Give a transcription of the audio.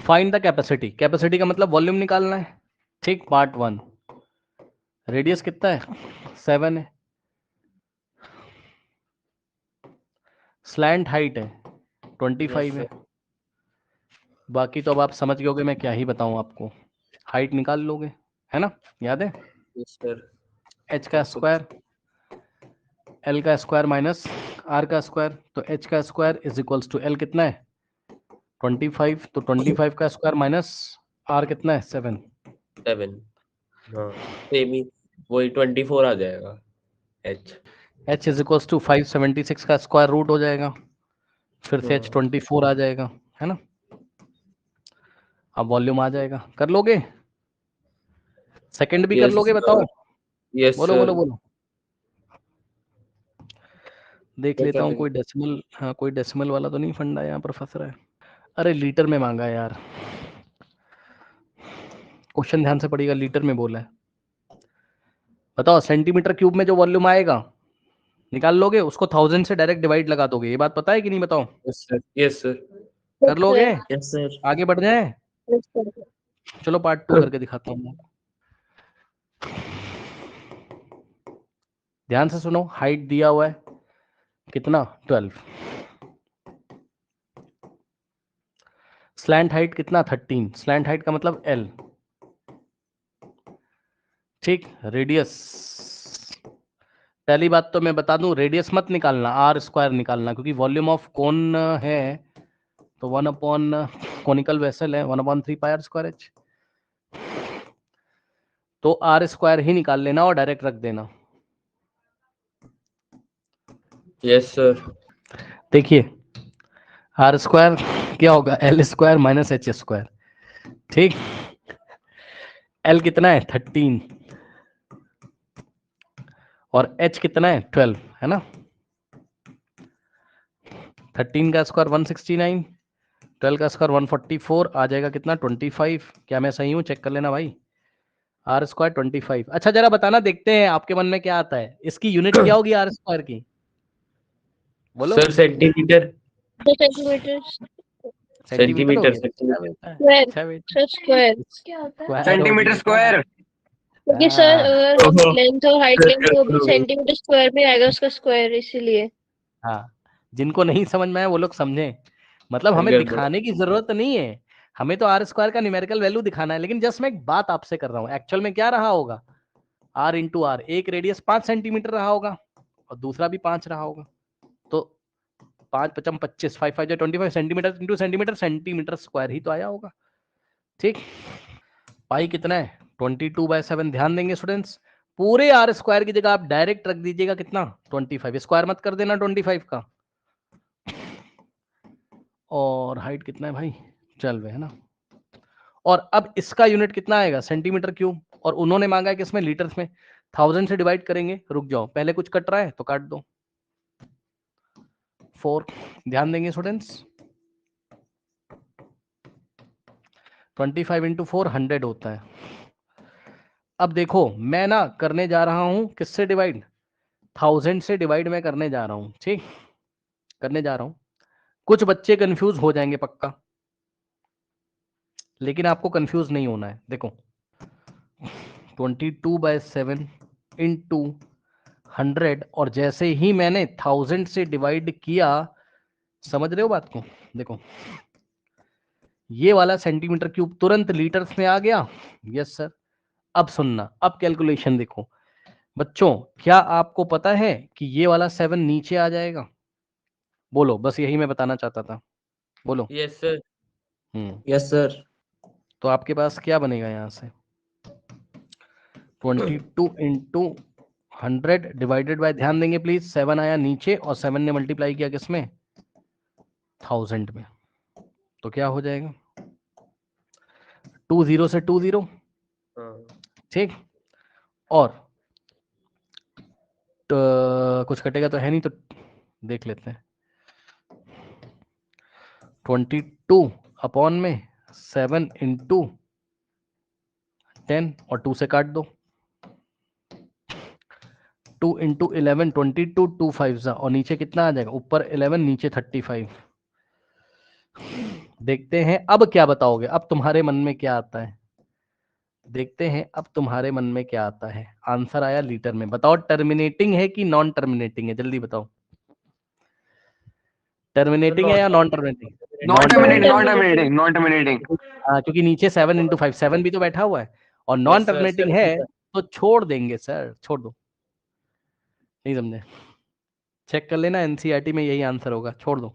Find the capacity. Capacity का मतलब volume निकालना है, ठीक। पार्ट 1, रेडियस कितना है 7 है, स्लैंट हाइट है 25 है। बाकी तो अब आप समझ गए होगे, मैं क्या ही बताऊं आपको, हाइट निकाल लोगे, है ना, याद है। Yes sir. h का स्क्वायर l का स्क्वायर माइनस r का स्क्वायर, तो h का square is equals to l कितना है 25, तो 25 का स्क्वायर माइनस r कितना है 7। 7, हाँ सेम ही वही 24 आ जाएगा। h इज इक्वल्स टू 576 का स्क्वायर रूट हो जाएगा, फिर से h 24 आ जाएगा, है ना। अब वॉल्यूम आ जाएगा, कर लोगे, सेकंड भी कर लोगे, बताओ। यस बोलो सर। बोलो बोलो, देख लेता हूँ कोई डेसिमल, हाँ कोई डेसिमल वाला तो नहीं फंडा यहाँ पर फंस रहा है। अरे लीटर में मांगा है यार, क्वेश्चन ध्यान से पढ़िएगा, लीटर में बोला है। बताओ सेंटीमीटर क्यूब में जो वॉल्यूम आएगा निकाल लोगे, उसको 1000 से डायरेक्ट डिवाइड लगा दोगे, ये बात पता है कि नहीं, बताओ। Yes sir. Yes sir. कर लोगे, यस सर। आगे बढ़ जाए। चलो पार्ट 2 करके दिखाता हूँ। ध्यान से सुनो, हाइट दिया हुआ है कितना 12, स्लैंट हाइट कितना 13, स्लैंट हाइट का मतलब L, ठीक। रेडियस, पहली बात तो मैं बता दूं, रेडियस मत निकालना, आर स्क्वायर निकालना, क्योंकि वॉल्यूम ऑफ कोन है तो 1 अपॉन कोनिकल वेसल है 1/3 पाई आर स्क्वायर एच, तो आर स्क्वायर ही निकाल लेना और डायरेक्ट रख देना। Yes sir. देखिए आर स्क्वायर क्या होगा, L square minus H square, ठीक। एल कितना है 13 और एच कितना है 12, है ना। 13 का स्क्वायर 169, 12 का स्क्वायर 144 आ जाएगा कितना 25। क्या मैं सही हूँ, चेक कर लेना भाई। R square 25। अच्छा जरा बताना, देखते हैं आपके मन में क्या आता है, इसकी यूनिट क्या होगी आर स्क्वायर की, बोलो। Sir centimetre. सेंटीमीटर। सेंटीमीटर हो सेंटीमीटर। गया, क्या बेटा है, स्क्वायर। अच्छा बेटा, सर स्क्वायर। क्या होता है सेंटीमीटर स्क्वायर। क्योंकि सर अगर लेंथ और हाइट लेंगे वो भी सेंटीमीटर स्क्वायर में आएगा, उसका स्क्वायर, इसीलिए। हाँ, जिनको नहीं समझ में आया वो लोग समझे, मतलब हमें दिखाने की जरूरत नहीं है, हमें तो आर स्क्वायर का न्यूमेरिकल वैल्यू दिखाना है, लेकिन जस्ट मैं एक बात आपसे कर रहा हूँ, एक्चुअल में क्या रहा होगा, आर इंटू आर, एक रेडियस 5 सेंटीमीटर रहा होगा और दूसरा भी 5 रहा होगा, तो 5 5 25, 5 5 25 centimetre into centimetre, centimetre square ही तो आया होगा, ठीक। पाई कितना है 22/7, ध्यान देंगे स्टूडेंट्स, पूरे आर स्क्वायर की जगह आप डायरेक्ट रख दीजिएगा कितना 25, स्क्वायर मत कर देना 25 का। और हाइट कितना है भाई 12 है ना, और अब इसका यूनिट कितना आएगा सेंटीमीटर क्यूब, और उन्होंने मांगा है कि इसमें लीटर्स में, 1000 से डिवाइड करेंगे, रुक जाओ पहले कुछ कट रहा है तो काट दो, 4, ध्यान देंगे स्टूडेंट्स, 25 इंटू 4 100 होता है। अब देखो मैं ना करने जा रहा हूं किससे डिवाइड, 1000 से डिवाइड मैं करने जा रहा हूं, ठीक, करने जा रहा हूं। कुछ बच्चे कंफ्यूज हो जाएंगे पक्का, लेकिन आपको कंफ्यूज नहीं होना है। देखो 22/7 इंटू 100, और जैसे ही मैंने 1000 से डिवाइड किया, समझ रहे हो बात को, देखो ये वाला सेंटीमीटर क्यूब तुरंत लीटर्स में आ गया, यस सर। अब सुनना, अब कैलकुलेशन देखो बच्चों, क्या आपको पता है कि ये वाला 7 नीचे आ जाएगा, बोलो, बस यही मैं बताना चाहता था, बोलो। Yes sir. Yes sir. तो आपके पास क्या बनेगा यहां से 22 इंटू 100 डिवाइडेड बाय, ध्यान देंगे प्लीज, 7 आया नीचे और 7 ने मल्टीप्लाई किया किसमें 1000 में, तो क्या हो जाएगा 2 0 से 2 0, ठीक। और तो कुछ कटेगा तो है नहीं, तो देख लेते हैं, 22 अपॉन में 7 इंटू 10 और 2 से काट दो, 2 इंटू 11 22, 2 5 और नीचे कितना आ जाएगा, ऊपर 11 नीचे 35, देखते हैं अब क्या बताओगे, अब तुम्हारे मन में क्या आता है, देखते हैं अब तुम्हारे मन में क्या आता है। आंसर आया लीटर में। बताओ टर्मिनेटिंग है कि नॉन टर्मिनेटिंग है, जल्दी बताओ। टर्मिनेटिंग है या non terminating? Non terminating, non Non-terminating. Terminating, non terminating. क्योंकि नीचे 7 × 5 7 भी तो बैठा हुआ है, और non Yes, sir, terminating sir, है sir. तो छोड़ देंगे सर, छोड़ दो। नहीं समझे? चेक कर लेना, एनसीईआरटी में यही आंसर होगा, छोड़ दो।